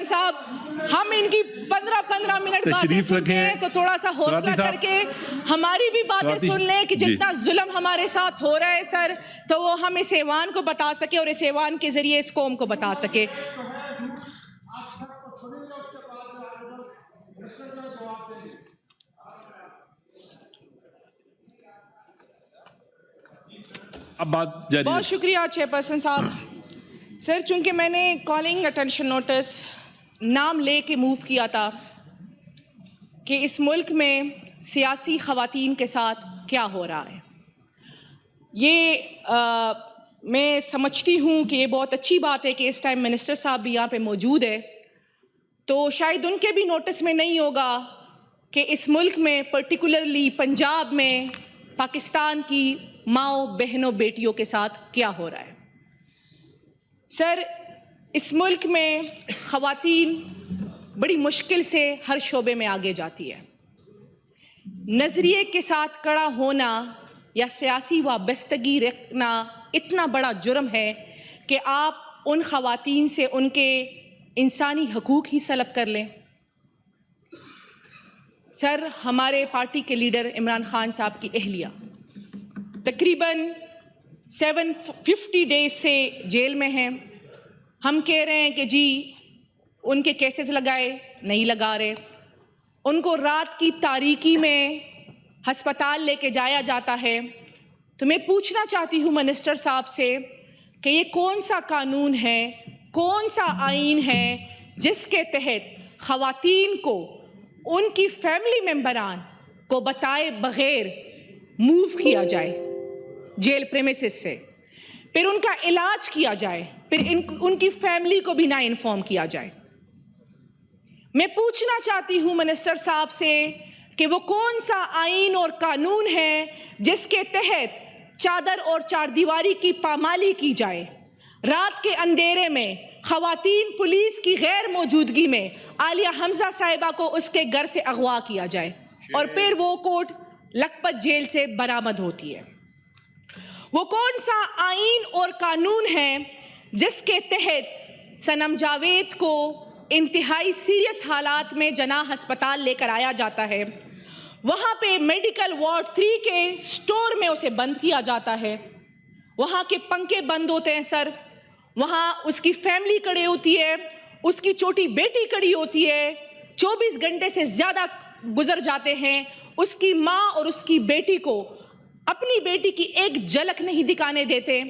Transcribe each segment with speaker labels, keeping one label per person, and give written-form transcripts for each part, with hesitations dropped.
Speaker 1: صاحب ہم ان کی 15 منٹ باتیں سنتے ہیں تو تھوڑا سا حوصلہ کر کے ہماری بھی باتیں سن لیں کہ جتنا ظلم ہمارے ساتھ ہو رہا ہے سر تو وہ ہم اس ایوان کو بتا سکے اور اس ایوان کے ذریعے اس قوم کو بتا سکے. بہت شکریہ چیئرپرسن صاحب. سر چونکہ میں نے کالنگ اٹینشن نوٹس نام لے کے موو کیا تھا کہ اس ملک میں سیاسی خواتین کے ساتھ کیا ہو رہا ہے، یہ میں سمجھتی ہوں کہ یہ بہت اچھی بات ہے کہ اس ٹائم منسٹر صاحب بھی یہاں پہ موجود ہے، تو شاید ان کے بھی نوٹس میں نہیں ہوگا کہ اس ملک میں پرٹیکولرلی پنجاب میں پاکستان کی ماؤں بہنوں بیٹیوں کے ساتھ کیا ہو رہا ہے. سر اس ملک میں خواتین بڑی مشکل سے ہر شعبے میں آگے جاتی ہے. نظریے کے ساتھ کڑا ہونا یا سیاسی وابستگی رکھنا اتنا بڑا جرم ہے کہ آپ ان خواتین سے ان کے انسانی حقوق ہی سلب کر لیں. سر ہمارے پارٹی کے لیڈر عمران خان صاحب کی اہلیہ تقریباً 750 ڈیز سے جیل میں ہیں. ہم کہہ رہے ہیں کہ جی ان کے کیسز لگائے، نہیں لگا رہے. ان کو رات کی تاریکی میں ہسپتال لے کے جایا جاتا ہے. تو میں پوچھنا چاہتی ہوں منسٹر صاحب سے کہ یہ کون سا قانون ہے، کون سا آئین ہے جس کے تحت خواتین کو ان کی فیملی ممبران کو بتائے بغیر موو کیا جائے جیل پریمیسز سے، پھر ان کا علاج کیا جائے، پھر ان کی فیملی کو بھی نہ انفارم کیا جائے. میں پوچھنا چاہتی ہوں منسٹر صاحب سے کہ وہ کون سا آئین اور قانون ہے جس کے تحت چادر اور چار دیواری کی پامالی کی جائے، رات کے اندھیرے میں خواتین پولیس کی غیر موجودگی میں عالیہ حمزہ صاحبہ کو اس کے گھر سے اغوا کیا جائے اور پھر وہ کوٹ لکھپت جیل سے برآمد ہوتی ہے. وہ کون سا آئین اور قانون ہے جس کے تحت صنم جاوید کو انتہائی سیریس حالات میں جناح ہسپتال لے کر آیا جاتا ہے، وہاں پہ میڈیکل وارڈ 3 کے سٹور میں اسے بند کیا جاتا ہے، وہاں کے پنکھے بند ہوتے ہیں سر، وہاں اس کی فیملی کھڑی ہوتی ہے، اس کی چھوٹی بیٹی کھڑی ہوتی ہے، 24 گھنٹے سے زیادہ گزر جاتے ہیں. اس کی ماں اور اس کی بیٹی کو اپنی بیٹی کی ایک جھلک نہیں دکھانے دیتے.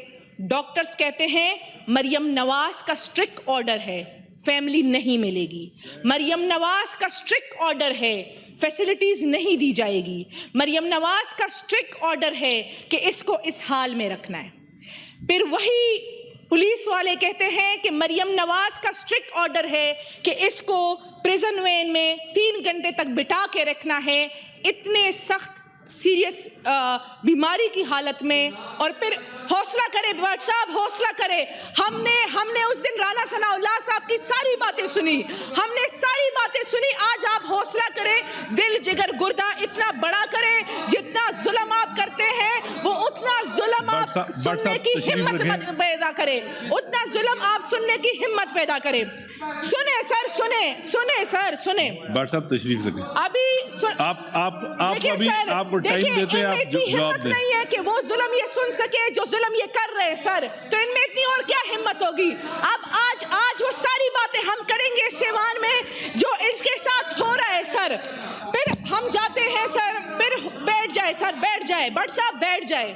Speaker 1: ڈاکٹرز کہتے ہیں مریم نواز کا اسٹرکٹ آرڈر ہے، فیملی نہیں ملے گی. مریم نواز کا اسٹرکٹ آرڈر ہے، فیسلٹیز نہیں دی جائے گی. مریم نواز کا اسٹرکٹ آرڈر ہے کہ اس کو اس حال میں رکھنا ہے. پھر وہی پولیس والے کہتے ہیں کہ مریم نواز کا اسٹرکٹ آرڈر ہے کہ اس کو پریزن وین میں 3 گھنٹے تک بٹھا کے رکھنا ہے اتنے سخت سیریس بیماری کی حالت میں. اور پھر حوصلہ کرے بٹ صاحب، حوصلہ کرے. ہم نے اس دن رانا ثناء اللہ صاحب کی ساری باتیں سنی، ہم نے ساری باتیں سنی. آج آپ حوصلہ کرے، دل جگر گردہ اتنا بڑا کرے. جتنا ظلم آپ کرتے ہیں وہ اتنا ظلم آپ سننے کی ہمت پیدا کرے، اتنا ظلم آپ سننے کی ہمت پیدا کرے. سنیں سر، سنیں سر، سنیں.
Speaker 2: بٹ صاحب تشریف رکھیں.
Speaker 1: ابھی
Speaker 2: آپ کو ٹائم دیتے ہیں، آپ جواب دیں.
Speaker 1: نہیں ہے کہ وہ ظلم یہ سن سکے جو ظلم یہ کر رہے ہیں سر، تو ان میں اتنی اور کیا ہمت ہوگی. اب آج وہ ساری باتیں ہم کریں گے اس ایوان میں جو اس کے ساتھ ہو رہا ہے سر. پھر ہم جاتے ہیں سر، پھر بیٹھ جائے سر، بیٹھ جائے بٹ صاحب، بیٹھ جائے،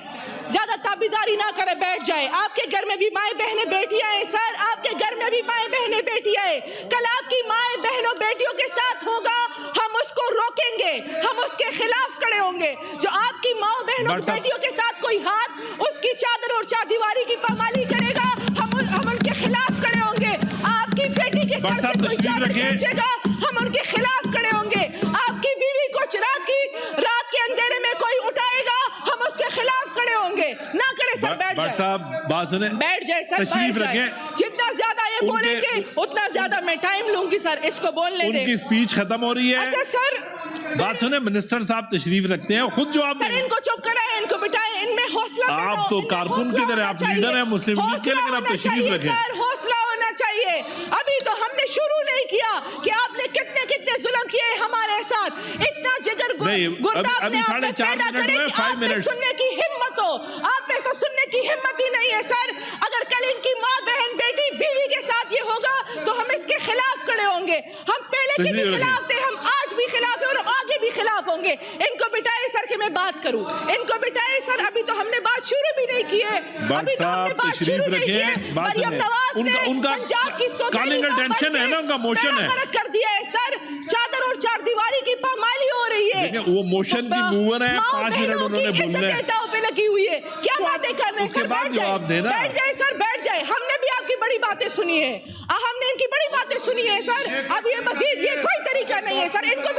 Speaker 1: زیادہ تابیداری نہ کرے، بیٹھ جائے. آپ کے گھر میں بھی مائیں بہنیں بیٹیاں ہیں سر، آپ کے گھر میں بھی مائیں بہنیں بیٹیاں ہیں. کل آپ کی مائیں بہنوں بیٹیوں کے ساتھ ہوگا، ہم اس کو روکیں گے، ہم اس کے خلاف کھڑے ہوں گے. جو آپ کی ماں بہنوں بیٹیوں کے ساتھ کوئی ہاتھ اس کی چادر اور چار دیواری کی پامالی کرے گا، ہم ان کے خلاف کھڑے ہوں گے. آپ کی بیٹی کے سر سے کوئی چادر کھینچے گا، ہم ان کے خلاف کھڑے ہوں گے. آپ کی بیوی کو رات کے اندھیرے میں کوئی اٹھائے گا، ہم اس کے خلاف کھڑے ہوں گے. نہ کرے سر، بیٹھ جائے.
Speaker 2: صاحب بات سنیں،
Speaker 1: بیٹھ جائے سر،
Speaker 2: تشریف رکھیں.
Speaker 1: جتنا زیادہ یہ بولیں گے اتنا زیادہ میں ٹائم لوں گی سر. اس کو بولنے دیں.
Speaker 2: ان کی سپیچ ختم ہو رہی ہے.
Speaker 1: اچھا سر
Speaker 2: بات سنیں، منسٹر صاحب تشریف رکھتے ہیں، خود جواب دیں.
Speaker 1: سر ان کو چپ کرائیں، ان کو بٹائیں، ان میں حوصلہ پیدا ہو.
Speaker 2: آپ تو کارکن کی طرح، آپ لیڈر ہیں مسلم لیگ کے، لیکن آپ تشریف رکھیں.
Speaker 1: سر حوصلہ ہونا چاہیے. ہے. ابھی تو ہم نے شروع نہیں کیا کہ آپ نے کتنے ظلم کیے ہمارے ساتھ. اتنا جگر گردہ اپنے آپ میں پیدا کرے کہ آپ میں سننے کی ہمت ہو. آپ میں تو سننے کی ہمت ہی نہیں ہے سر. اگر کل ان کی ماں بہن بیٹی بیوی کے ساتھ یہ ہوگا تو ہم اس کے خلاف کھڑے ہوں گے. ہم پہلے کے بھی خلاف تھے, ہم آج بھی خلاف ہیں اور آگے بھی خلاف ہوں گے. ان کو بٹائے سر کہ میں بات کروں, ان کو بٹائے سر. ابھی تو ہم نے بات شروع بھی نہیں کی ہے. ابھی تو ہم نے بات شروع نہیں کی ہے. مریم نواز نے پنجاب کی
Speaker 2: موشن ہے
Speaker 1: کر دیا ہے سر. چادر اور چار دیواری کی پامالی ہو رہی ہے.
Speaker 2: وہ موشن کی موور ہے. 5 منٹ انہوں نے بولنا ہے.
Speaker 1: پہ لگی ہوئی ہے. کیا باتیں کر رہے ہیں سر؟ بیٹھ جائے سر, بیٹھ جائے. ہم نے بھی آپ کی بڑی باتیں سنی ہے, ہم نے ان کی بڑی باتیں سنی ہے سر. اب یہ مزید یہ کوئی طریقہ نہیں ہے سر. ان کو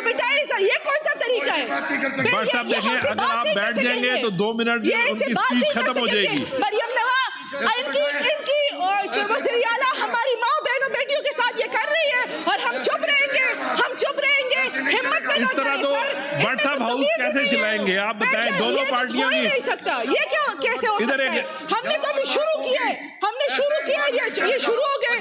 Speaker 1: بٹائے سر. یہ کون سا طریقہ ہے؟
Speaker 2: بٹ صاحب دیکھیں, اگر آپ بیٹھ جائیں گے تو 2 منٹ میں ان کی سپیچ ختم ہو جائے گی.
Speaker 1: مریم نواز ان کی وزیر اعلیٰ ہماری ماں بہنوں بیٹیوں کے ساتھ یہ کر رہی ہے اور ہم چپ رہیں گے. ہمت میں
Speaker 2: اس طرح تو بٹ صاحب ہاؤس کیسے چلائیں گے آپ بتائیں؟ دونوں پارٹیاں
Speaker 1: کی نہیں سکتا. یہ کیا کیسے ہو سکتا ہے؟ ہم نے تو ابھی شروع کیا ہے. یہ شروع ہو گئے.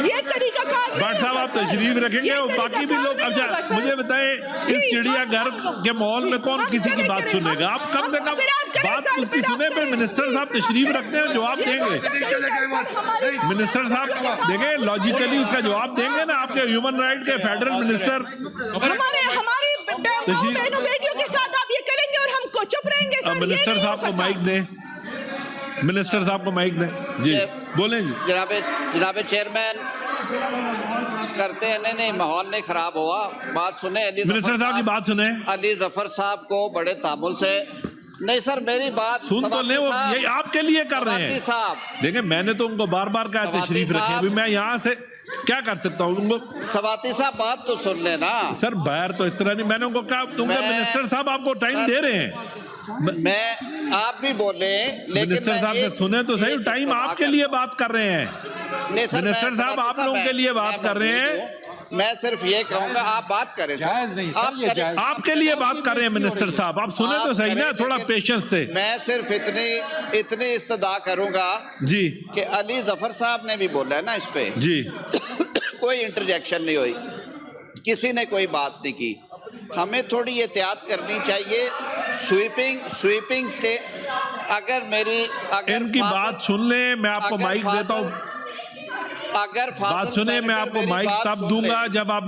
Speaker 1: یہ طریقہ کار.
Speaker 2: بٹ صاحب آپ تشریف رکھیں گے اور باقی بھی لوگ. اچھا مجھے بتائیں, اس چڑیا گھر کے ماحول میں کون کسی کی بات سنے گا؟ آپ کم سے کم بات اس کی سنیں. پھر منسٹر صاحب تشریف رکھتے ہیں, جواب دیں گے. منسٹر صاحب دیکھیں لاجیکلی اس کا جواب دیں گے نا. آپ کے ہیومن رائٹ کے فیڈرل منسٹر
Speaker 1: ہماری بہنوں بیٹیوں کے ساتھ آپ یہ کریں گے اور ہم کو چپ رہیں گے سر.
Speaker 2: منسٹر صاحب کو مائک دیں. منسٹر صاحب کو مائک دیں. جی بولیں. جی
Speaker 3: جناب چیئرمین کرتے ہیں. نہیں ماحول نہیں خراب ہوا. بات سنیں.
Speaker 2: منسٹر صاحب کی بات سنیں.
Speaker 3: علی ظفر صاحب کو بڑے تعامل سے. نہیں سر میری بات
Speaker 2: سن تو لیں. وہ یہی آپ کے لیے کر رہے ہیں. دیکھیں میں نے تو ان کو بار بار کہا تشریف رکھیں. ابھی میں یہاں سے کیا کر سکتا ہوں ان کو؟
Speaker 3: سواتی صاحب بات تو سن لینا
Speaker 2: سر. باہر تو اس طرح نہیں. میں نے ان کو کہا کیونکہ منسٹر صاحب آپ کو ٹائم دے رہے ہیں.
Speaker 3: میں آپ بھی بولے لیکن
Speaker 2: منسٹر صاحب سے سنیں تو صحیح. ٹائم آپ کے لیے بات کر رہے ہیں. منسٹر صاحب آپ لوگوں کے لیے بات کر رہے ہیں.
Speaker 3: میں صرف یہ کہوں گا آپ بات کریں.
Speaker 2: آپ کے لیے بات کر رہے ہیں منسٹر صاحب. آپ سنیں تو صحیح نا تھوڑا پیشنس سے.
Speaker 3: میں صرف اتنی استدعا کروں گا
Speaker 2: جی
Speaker 3: کہ علی ظفر صاحب نے بھی بولا ہے نا اس پہ.
Speaker 2: جی
Speaker 3: کوئی انٹرجیکشن نہیں ہوئی, کسی نے کوئی بات نہیں کی. ہمیں تھوڑی احتیاط کرنی چاہیے. سویپنگ سٹے اگر میری
Speaker 2: ان کی بات سن لیں. میں آپ کو مائک دیتا ہوں.
Speaker 3: اگر
Speaker 2: بات سنیں, میں آپ کو مائک تب دوں گا جب آپ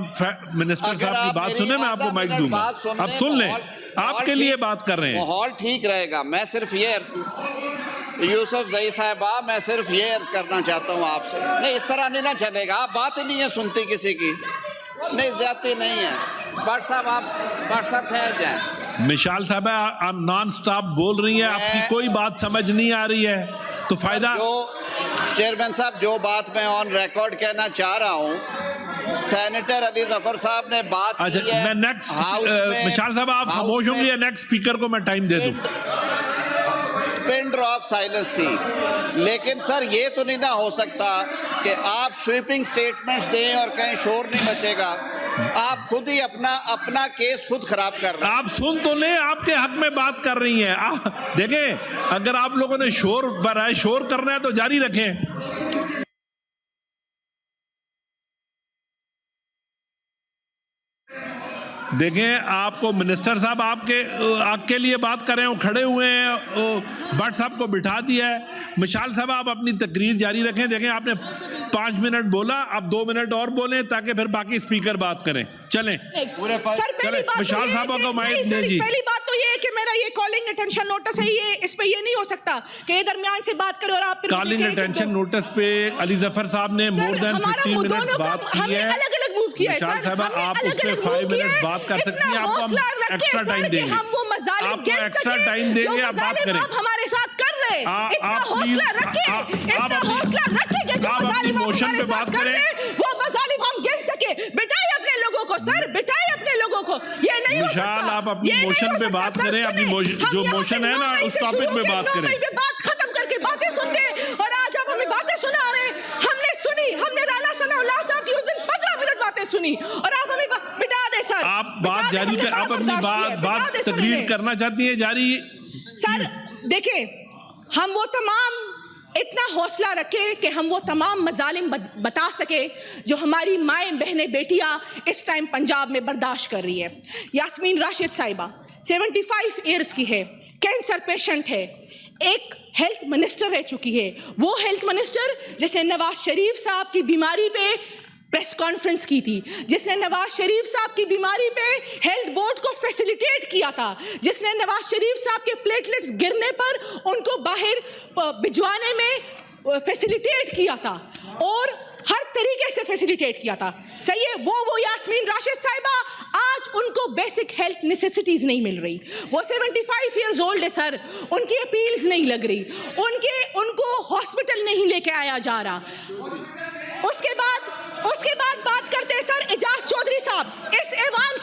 Speaker 2: منسٹر صاحب کی بات سنیں. میں آپ کو مائک دوں گا. اب سن لیں, آپ کے لیے بات کر رہے ہیں.
Speaker 3: ماحول ٹھیک رہے گا. میں صرف یہ یوسف زئی صاحبہ میں صرف یہ عرض کرنا چاہتا ہوں آپ سے. نہیں اس طرح نہیں نہ چلے گا. آپ بات ہی نہیں ہے سنتی کسی کی. نہیں زیادتی نہیں ہے. بٹ صاحب آپ ٹھہر جائیں.
Speaker 2: مشال صاحب نان سٹاپ بول رہی ہیں. آپ کی کوئی بات سمجھ نہیں آ رہی ہے تو فائدہ.
Speaker 3: چیئرمین صاحب جو بات میں آن ریکارڈ کہنا چاہ رہا ہوں, سینیٹر علی ظفر صاحب نے بات کی ہے.
Speaker 2: میں نیکسٹ مشال صاحب آپ خاموش ہوں گے. نیکسٹ اسپیکر کو میں ٹائم دے دوں.
Speaker 3: پن ڈراپ سائلنس تھی. لیکن سر یہ تو نہیں نہ ہو سکتا کہ آپ سویپنگ سٹیٹمنٹس دیں اور کہیں شور نہیں بچے گا. آپ خود ہی اپنا کیس خود خراب کر رہے ہیں.
Speaker 2: آپ سن تو لیں. آپ کے حق میں بات کر رہی ہیں. دیکھیں اگر آپ لوگوں نے شور برائے شور کرنا ہے تو جاری رکھیں. دیکھیں آپ کو منسٹر صاحب آپ کے لیے بات کر رہے ہیں. وہ کھڑے ہوئے ہیں. بٹ صاحب کو بٹھا دیا ہے. مشال صاحب آپ اپنی تقریر جاری رکھیں. دیکھیں آپ نے 5 منٹ بولا, اب 2 منٹ اور بولیں تاکہ پھر باقی اسپیکر بات کریں. چلیں مشال صاحب کو مائک دیں. جی
Speaker 1: پہلی بات تو یہ ہے کہ میرا یہ کالنگ اٹینشن نوٹس ہے. یہ اس پہ یہ نہیں ہو سکتا کہ یہ درمیان سے بات کرے اور آپ
Speaker 2: کالنگ اٹینشن نوٹس پہ علی ظفر صاحب نے مور دین 15 منٹس بات کی ہے. مشال صاحب آپ اس پہ 5 منٹس بات کر سکتی ہیں. آپ کو ہم ایکسٹرا ٹائم دیں گے. آپ کو ایکسٹرا ٹائم دیں گے. آپ بات کریں.
Speaker 1: آپ ہمارے ساتھ کر رہے ہیں.
Speaker 2: آپ اپنی موشن پہ بات کریں.
Speaker 1: وہ مظالم ہم گن سکے. بٹائے اپنے لوگوں کو سر, بٹائے اپنے لوگوں کو. یہ نہیں ہو سکتا.
Speaker 2: مشال آپ اپنی موشن پہ بات کریں. اپنی جو موشن ہے نا اس ٹاپک پہ بات کریں.
Speaker 1: بات ختم کر کے باتیں سنتے اور آج آپ ہمیں باتیں سنا رہے ہیں. ہم نے سنی. ہم نے رانا ثناء اللہ صاحب کی اس دن 15 منٹ باتیں سنی اور آپ ہمیں بٹا دیں سر.
Speaker 2: آپ بات جاری کر. آپ اپنی بات تقریر کرنا چاہتی ہیں جاری.
Speaker 1: سر دیکھیں ہم وہ تمام اتنا حوصلہ رکھے کہ ہم وہ تمام مظالم بتا سکے جو ہماری مائیں بہنیں بیٹیاں اس ٹائم پنجاب میں برداشت کر رہی ہے. یاسمین راشد صاحبہ 75 ایئرس کی ہے, کینسر پیشنٹ ہے, ایک ہیلتھ منسٹر رہ چکی ہے, وہ ہیلتھ منسٹر جس نے نواز شریف صاحب کی بیماری پہ پریس کانفرنس کی تھی, جس نے نواز شریف صاحب کی بیماری پہ ہیلتھ بورڈ کو فیسیلیٹیٹ کیا تھا, جس نے نواز شریف صاحب کے پلیٹلیٹس گرنے پر ان کو باہر بھجوانے میں فیسیلیٹیٹ کیا تھا اور ہر طریقے سے فیسیلیٹیٹ کیا تھا. صحیح ہے, وہ یاسمین راشد صاحبہ آج ان کو بیسک ہیلتھ نیسیسٹیز نہیں مل رہی, وہ 75 ایئرز اولڈ ہے سر, ان کی اپیلز نہیں لگ رہی, ان کو ہاسپٹل نہیں لے کے آیا جا رہا. اس کے بعد بات کرتے ہیں سر اعجاز چودھری صاحب, اس ایوان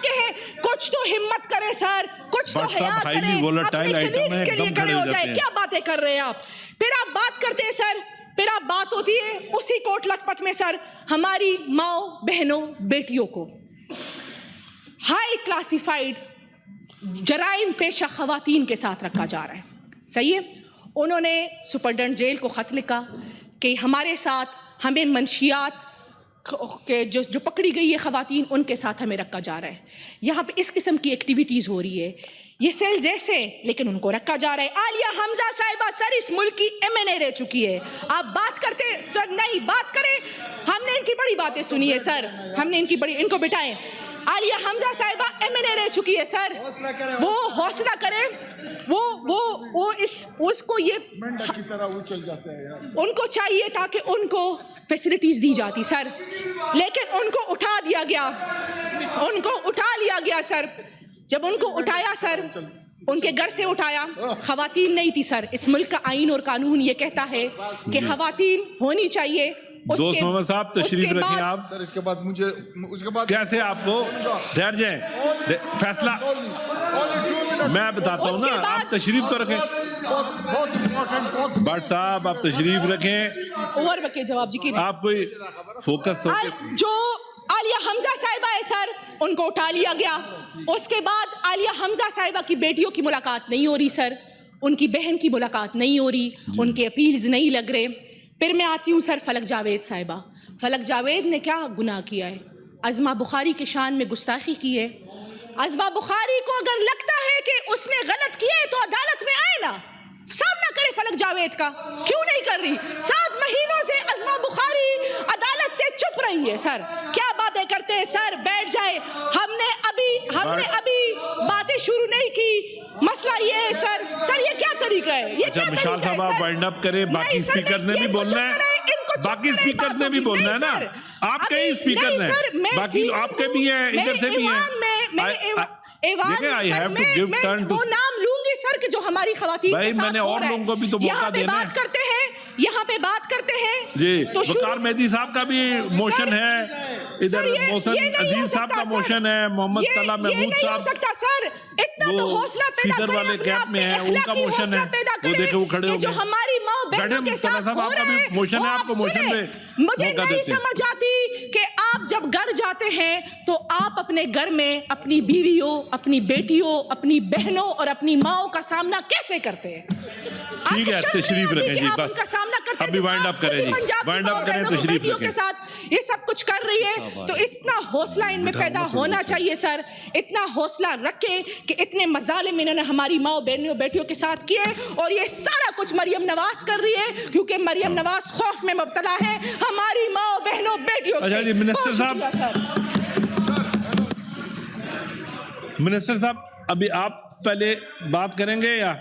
Speaker 1: کے ہیں, کچھ تو ہمت کرے سر, کچھ تو حیا کرے, اپنے کلیگز کے لیے کھڑے ہو جائے. کیا باتیں کر رہے ہیں آپ؟ پھر آپ بات کرتے ہیں سر, پھر آپ بات ہوتی ہے اسی کوٹ لکھپت میں سر ہماری ماؤں بہنوں بیٹیوں کو ہائی کلاسیفائڈ جرائم پیشہ خواتین کے ساتھ رکھا جا رہا ہے. صحیح ہے, انہوں نے سپرڈنٹ جیل کو خط لکھا کہ ہمارے ساتھ ہمیں منشیات کہ جو پکڑی گئی ہے خواتین ان کے ساتھ ہمیں رکھا جا رہا ہے. یہاں پہ اس قسم کی ایکٹیویٹیز ہو رہی ہے, یہ سیلز ایسے لیکن ان کو رکھا جا رہا ہے. عالیہ حمزہ صاحبہ سر اس ملک کی MNA رہ چکی ہے, آپ بات کرتے سر نہیں بات کریں, ہم نے ان کی بڑی باتیں سنی ہے سر, ہم نے ان کو بٹھائیں. عالیہ حمزہ صاحبہ MNA رہ چکی ہے سر, وہ حوصلہ کرے, وہ اس کو یہ ان کو چاہیے تاکہ ان کو فیسلٹیز دی جاتی سر, لیکن ان کو اٹھا دیا گیا, ان کو اٹھا لیا گیا سر. جب ان کو اٹھایا سر, ان کے گھر سے اٹھایا, خواتین نہیں تھی سر. اس ملک کا آئین اور قانون یہ کہتا ہے کہ خواتین ہونی چاہیے.
Speaker 2: دوست محمد صاحب تشریف رکھیں آپ.
Speaker 4: سر اس کے بعد
Speaker 2: کیسے آپ کو ٹھہر جائیں, فیصلہ میں بتاتا ہوں نا, آپ تشریف تو رکھیں. بٹ صاحب آپ تشریف رکھیں,
Speaker 1: اوور بکے جواب جی کی
Speaker 2: آپ کوئی فوکس ہو کے.
Speaker 1: جو عالیہ حمزہ صاحبہ ہے سر, ان کو اٹھا لیا گیا. اس کے بعد عالیہ حمزہ صاحبہ کی بیٹیوں کی ملاقات نہیں ہو رہی سر, ان کی بہن کی ملاقات نہیں ہو رہی, ان کے اپیلز نہیں لگ رہے. پھر میں آتی ہوں سر فلک جاوید صاحبہ. فلک جاوید نے کیا گناہ کیا ہے؟ عظمہ بخاری کے شان میں گستاخی کی ہے. عظمہ بخاری کو اگر لگتا ہے کہ اس نے غلط کیا ہے تو عدالت میں آئے نا, سامنا کرے فلک جاوید کا. کیوں نہیں کر رہی؟ 7 مہینوں سے عظمہ بخاری عدالت سے چپ رہی ہے سر. کیا باتیں کرتے ہیں سر, بیٹھ جائے. ہم نے ابھی باتیں شروع نہیں کی. مسئلہ یہ ہے سر یہ کیا طریقہ ہے؟ یہ
Speaker 2: اچھا مشال صاحب آپ وائنڈ اپ کریں, باقی سپیکرز نے بھی بولنا ہے, باقی سپیکرز نے بھی بولنا ہے نا. آپ کئی سپیکرز ہیں, باقی آپ کے بھی ہیں, ادھر سے بھی ہیں.
Speaker 1: وہ نام لوں گی سر کہ جو ہماری خواتین کے ساتھ ہو رہا ہے. یہاں پہ بات کرتے ہیں
Speaker 2: جی. وقار مہدی صاحب کا بھی موشن ہے, ادھر محسن عزیز صاحب کا موشن ہے, محمد طلحہ محمود صاحب
Speaker 1: سر اتنا تو حوصلہ پیدا کریں اپنے آپ میں, اخلاقی حوصلہ پیدا کریں کہ جو ہماری ماں بہنوں کے ساتھ ہو رہا ہے وہ آپ سنیں. مجھے نہیں سمجھ آتی کہ آپ جب گھر جاتے ہیں تو آپ اپنے گھر میں اپنی بیویوں, اپنی بیٹیوں, اپنی بہنوں اور اپنی ماؤں کا سامنا کیسے کرتے ہیں؟
Speaker 2: ٹھیک ہے تشریف رکھیں جی, بس ابھی وائنڈ اپ کریں جی, وائنڈ اپ کریں, تشریف رکھیں.
Speaker 1: کے ساتھ یہ سب کچھ کر رہی ہے تو اتنا حوصلہ ان میں پیدا ہونا چاہیے سر, اتنا حوصلہ رکھے کہ اتنے مظالم انہوں نے ہماری ماؤں بہنوں بیٹیوں کے ساتھ کیے, اور یہ سارا کچھ مریم نواز کر رہی ہے کیونکہ مریم نواز خوف میں مبتلا ہے ہماری ماؤں بہنوں بیٹیوں.
Speaker 2: اچھا جی منسٹر صاحب ابھی آپ پہلے بات کریں گے یا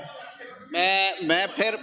Speaker 3: میں پھر